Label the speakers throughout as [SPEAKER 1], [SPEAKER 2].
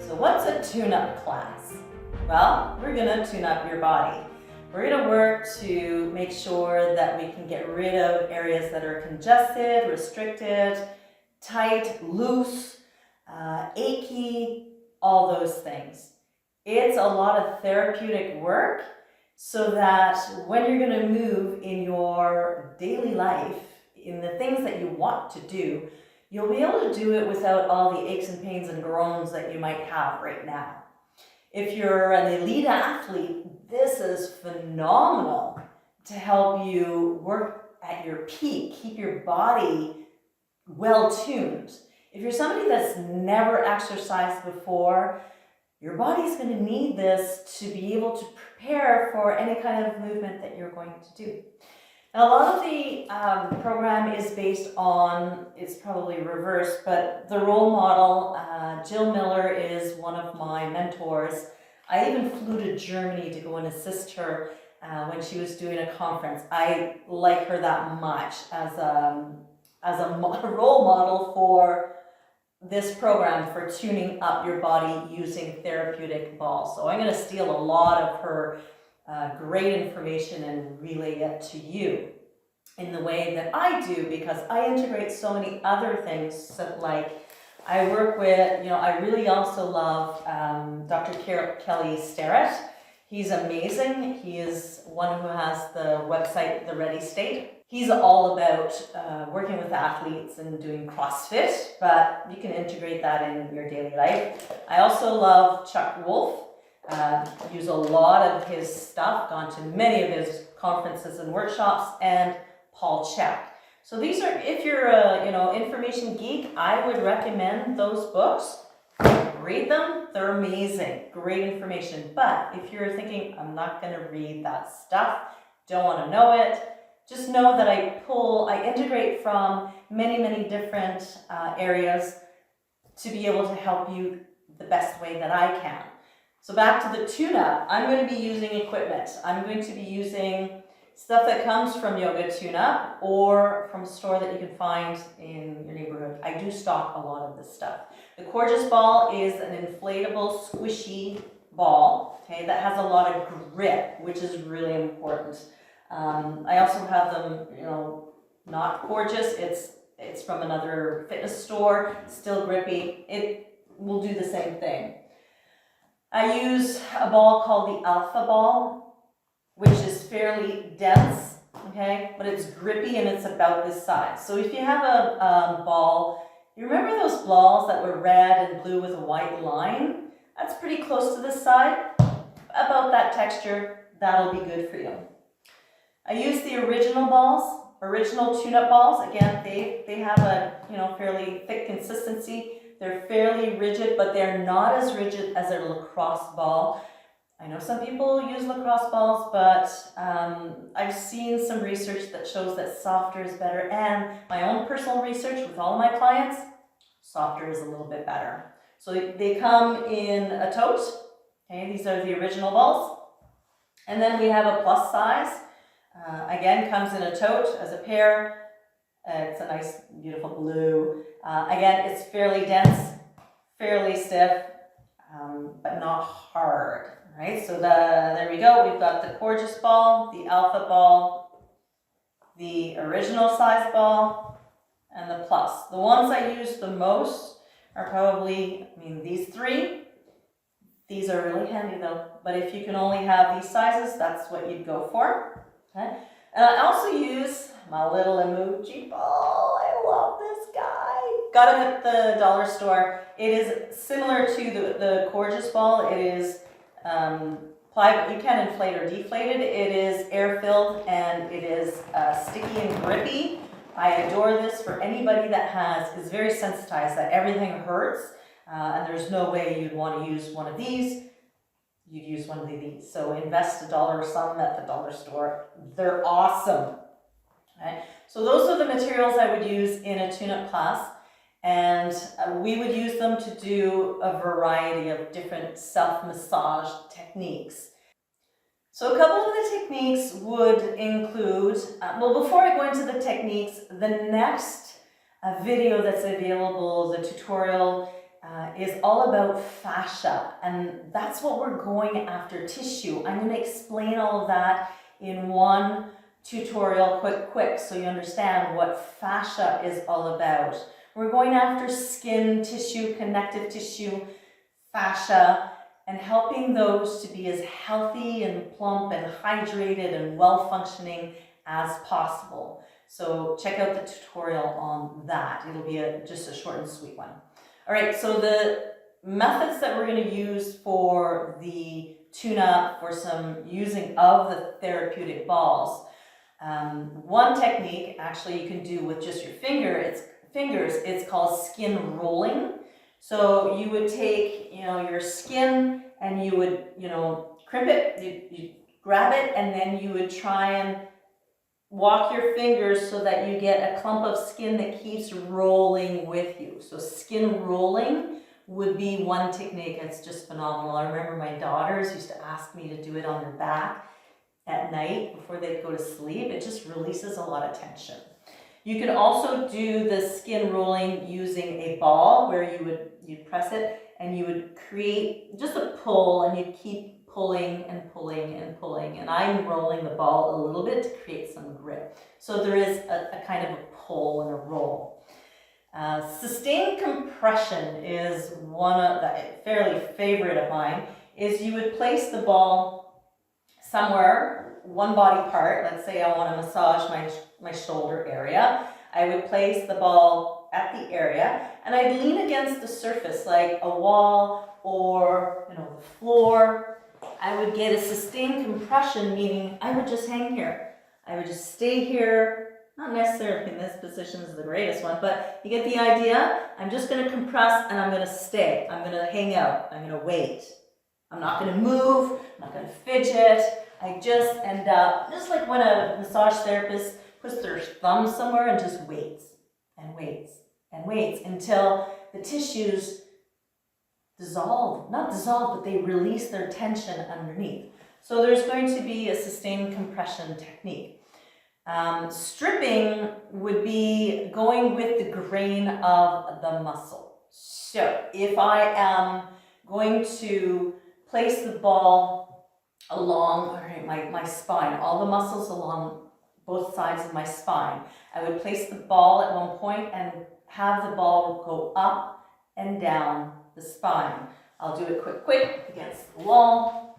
[SPEAKER 1] So what's a tune-up class? Well, we're gonna tune up your body. We're gonna work to make sure that we can get rid of areas that are congested, restricted, tight, loose, achy, all those things. It's a lot of therapeutic work so that when you're gonna move in your daily life, in the things that you want to do, you'll be able to do it without all the aches and pains and groans that you might have right now. If you're an elite athlete, this is phenomenal to help you work at your peak, keep your body well tuned. If you're somebody that's never exercised before, your body's going to need this to be able to prepare for any kind of movement that you're going to do. Now, a lot of the program is based on, it's probably reversed, but the role model, Jill Miller is one of my mentors. I even flew to Germany to go and assist her when she was doing a conference. I like her that much as a role model for this program for tuning up your body using therapeutic balls. So I'm going to steal a lot of her great information and relay it to you in the way that I do, because I integrate so many other things. So like I work with, I really also love Dr. Kelly Starrett. He's amazing. He is one who has the website, The Ready State. He's all about working with athletes and doing CrossFit, but you can integrate that in your daily life. I also love Chuck Wolf. Use a lot of his stuff, gone to many of his conferences and workshops, and Paul Chek. So these are, if you're a information geek, I would recommend those books. Read them, they're amazing, great information. But if you're thinking, I'm not gonna read that stuff, don't wanna know it, just know that I integrate from many, many different areas to be able to help you the best way that I can. So back to the tune-up, I'm going to be using equipment. I'm going to be using stuff that comes from Yoga Tune-Up or from a store that you can find in your neighborhood. I do stock a lot of this stuff. The Gorgeous Ball is an inflatable, squishy ball, okay, that has a lot of grip, which is really important. I also have them, not gorgeous. It's from another fitness store, still grippy. It will do the same thing. I use a ball called the Alpha Ball, which is fairly dense, okay, but it's grippy and it's about this size. So if you have a ball, you remember those balls that were red and blue with a white line? That's pretty close to this side. About that texture, that'll be good for you. I use the original balls, original tune-up balls. Again, they have a fairly thick consistency. They're fairly rigid, but they're not as rigid as a lacrosse ball. I know some people use lacrosse balls, but I've seen some research that shows that softer is better, and my own personal research with all of my clients, softer is a little bit better. So they come in a tote. Okay, these are the original balls. And then we have a plus size. Again, comes in a tote as a pair. It's a nice, beautiful blue. Again, it's fairly dense, fairly stiff, but not hard, right? So there we go. We've got the Gorgeous Ball, the Alpha Ball, the original size ball, and the plus. The ones I use the most are probably, these three. These are really handy though, but if you can only have these sizes, that's what you'd go for. Okay. And I also use my little emoji ball. I love this guy. Got him at the dollar store. It is similar to the Gorgeous Ball. It is plywood. You can inflate or deflate it. It is air-filled and it is sticky and grippy. I adore this for anybody that is very sensitized that everything hurts, and there's no way you'd want to use one of these. You'd use one of these. So invest $1 or some at the dollar store. They're awesome. Okay. So those are the materials I would use in a tune-up class, and we would use them to do a variety of different self-massage techniques. So a couple of the techniques would include, before I go into the techniques, the next video that's available, the tutorial, is all about fascia, and that's what we're going after, tissue. I'm going to explain all of that in one tutorial quick so you understand what fascia is all about. We're going after skin tissue, connective tissue, fascia, and helping those to be as healthy and plump and hydrated and well-functioning as possible. So check out the tutorial on that. It'll be just a short and sweet one. All right, so the methods that we're going to use for the tune-up, for some using of the therapeutic balls. One technique, actually, you can do with just your fingers. It's called skin rolling. So you would take, your skin and you would, crimp it, you grab it, and then you would try and walk your fingers so that you get a clump of skin that keeps rolling with you. So skin rolling would be one technique. It's just phenomenal. I remember my daughters used to ask me to do it on their back at night before they'd go to sleep. It just releases a lot of tension. You can also do the skin rolling using a ball where you'd press it and you would create just a pull, and you'd keep pulling and pulling and pulling. And I'm rolling the ball a little bit to create some grip. So there is a kind of a pull and a roll. Sustained compression is one of the fairly favorite of mine, is you would place the ball somewhere, one body part. Let's say I want to massage my shoulder area. I would place the ball at the area and I'd lean against the surface like a wall or the floor. I would get a sustained compression, meaning I would just hang here. I would just stay here. Not necessarily in this position is the greatest one, but you get the idea. I'm just going to compress and I'm going to stay. I'm going to hang out. I'm going to wait. I'm not going to move. I'm not going to fidget. I just end up, just like when a massage therapist puts their thumb somewhere and just waits and waits and waits until the tissues not dissolve, but they release their tension underneath. So there's going to be a sustained compression technique. Stripping would be going with the grain of the muscle. So if I am going to place the ball along my spine, all the muscles along both sides of my spine, I would place the ball at one point and have the ball go up and down the spine. I'll do it quick against the wall.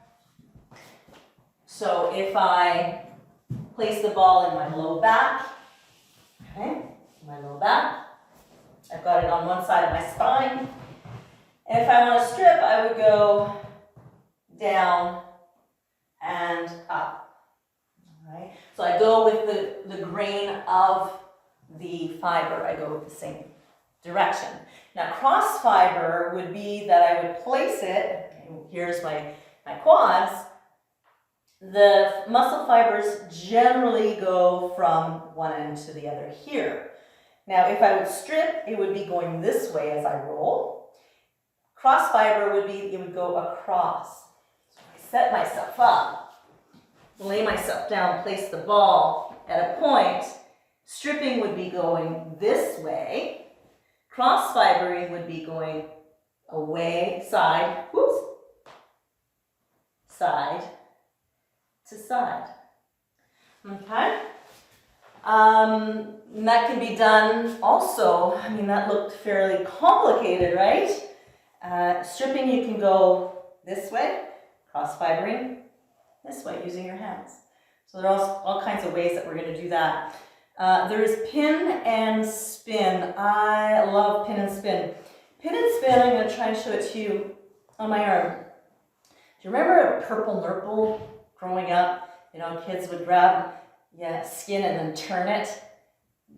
[SPEAKER 1] So if I place the ball in my low back, I've got it on one side of my spine. And if I want to strip, I would go down and up. All right. So I go with the grain of the fiber. I go with the same direction. Now, cross fiber would be that I would place it, here's my quads. The muscle fibers generally go from one end to the other here. Now, if I would strip, it would be going this way as I roll. Cross fiber would be, it would go across. So I set myself up, lay myself down, place the ball at a point. Stripping would be going this way. Cross fibering would be going away, side to side. Okay? And that can be done also, that looked fairly complicated, right? Stripping, you can go this way, cross fibering this way using your hands. So there are all kinds of ways that we're going to do that. There is pin and spin. I love pin and spin. Pin and spin, I'm going to try and show it to you on my arm. Do you remember a purple nurple growing up? Kids would grab skin and then turn it.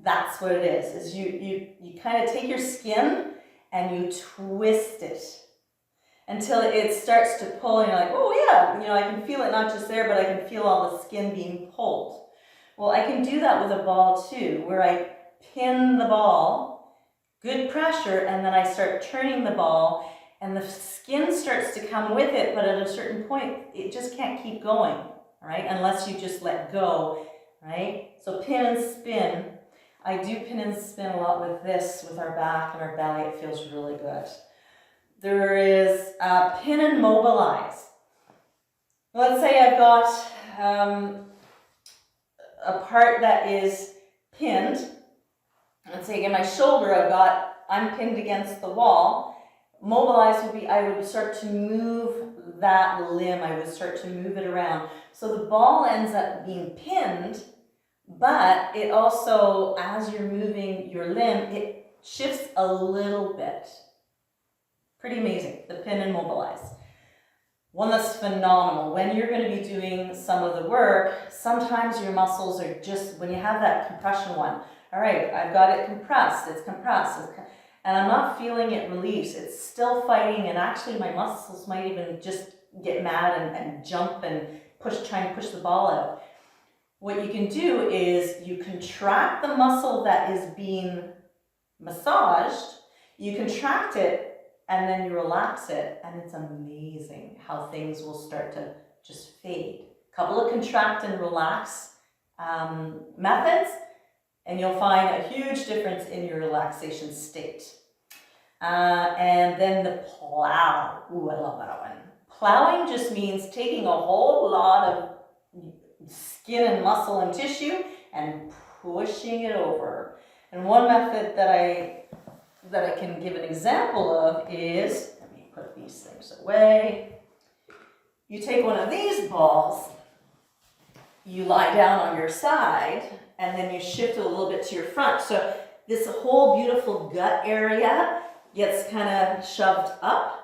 [SPEAKER 1] That's what it is you kind of take your skin and you twist it until it starts to pull and you're like, oh yeah, I can feel it not just there, but I can feel all the skin being pulled. Well, I can do that with a ball too, where I pin the ball, good pressure, and then I start turning the ball, and the skin starts to come with it, but at a certain point, it just can't keep going, right? Unless you just let go, right? So pin and spin. I do pin and spin a lot with this, with our back and our belly. It feels really good. there is pin and mobilize. Let's say I've got a part that is pinned. Let's say in my shoulder I'm pinned against the wall. Mobilize would be, I would start to move that limb, I would start to move it around. So the ball ends up being pinned, but it also, as you're moving your limb, it shifts a little bit. Pretty amazing, the pin and mobilize. One that's phenomenal. When you're going to be doing some of the work, sometimes your muscles are just, when you have that compression one, all right, I've got it compressed, it's compressed, and I'm not feeling it release. It's still fighting, and actually my muscles might even just get mad and jump and try and push the ball out. What you can do is you contract the muscle that is being massaged, you contract it, and then you relax it, and it's amazing how things will start to just fade. A couple of contract and relax methods, and you'll find a huge difference in your relaxation state. And then the plow. Ooh, I love that one. Plowing just means taking a whole lot of skin and muscle and tissue and pushing it over. And one method that I can give an example of is, let me put these things away. You take one of these balls, you lie down on your side, and then you shift it a little bit to your front. So this whole beautiful gut area gets kind of shoved up.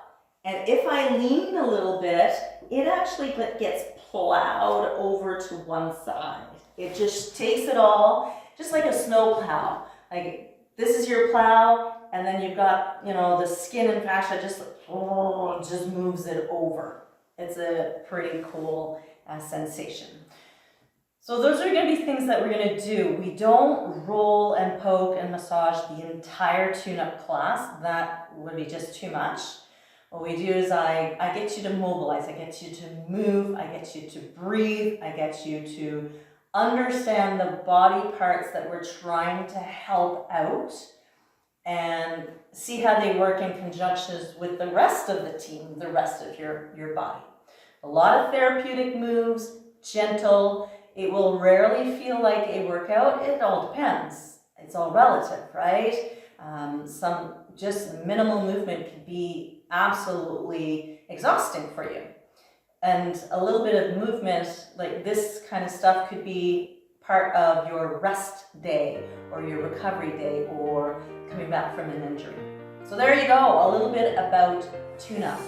[SPEAKER 1] And if I lean a little bit, it actually gets plowed over to one side. It just takes it all, just like a snow plow. Like this is your plow, and then you've got, the skin and fascia just moves it over. It's a pretty cool sensation. So those are going to be things that we're going to do. We don't roll and poke and massage the entire tune-up class. That would be just too much. What we do is I get you to mobilize, I get you to move, I get you to breathe, I get you to understand the body parts that we're trying to help out and see how they work in conjunction with the rest of the team, the rest of your body. A lot of therapeutic moves, gentle. It will rarely feel like a workout. It all depends. It's all relative, right? Some just minimal movement could be absolutely exhausting for you. And a little bit of movement, like this kind of stuff, could be part of your rest day or your recovery day or coming back from an injury. So there you go, a little bit about tune-up.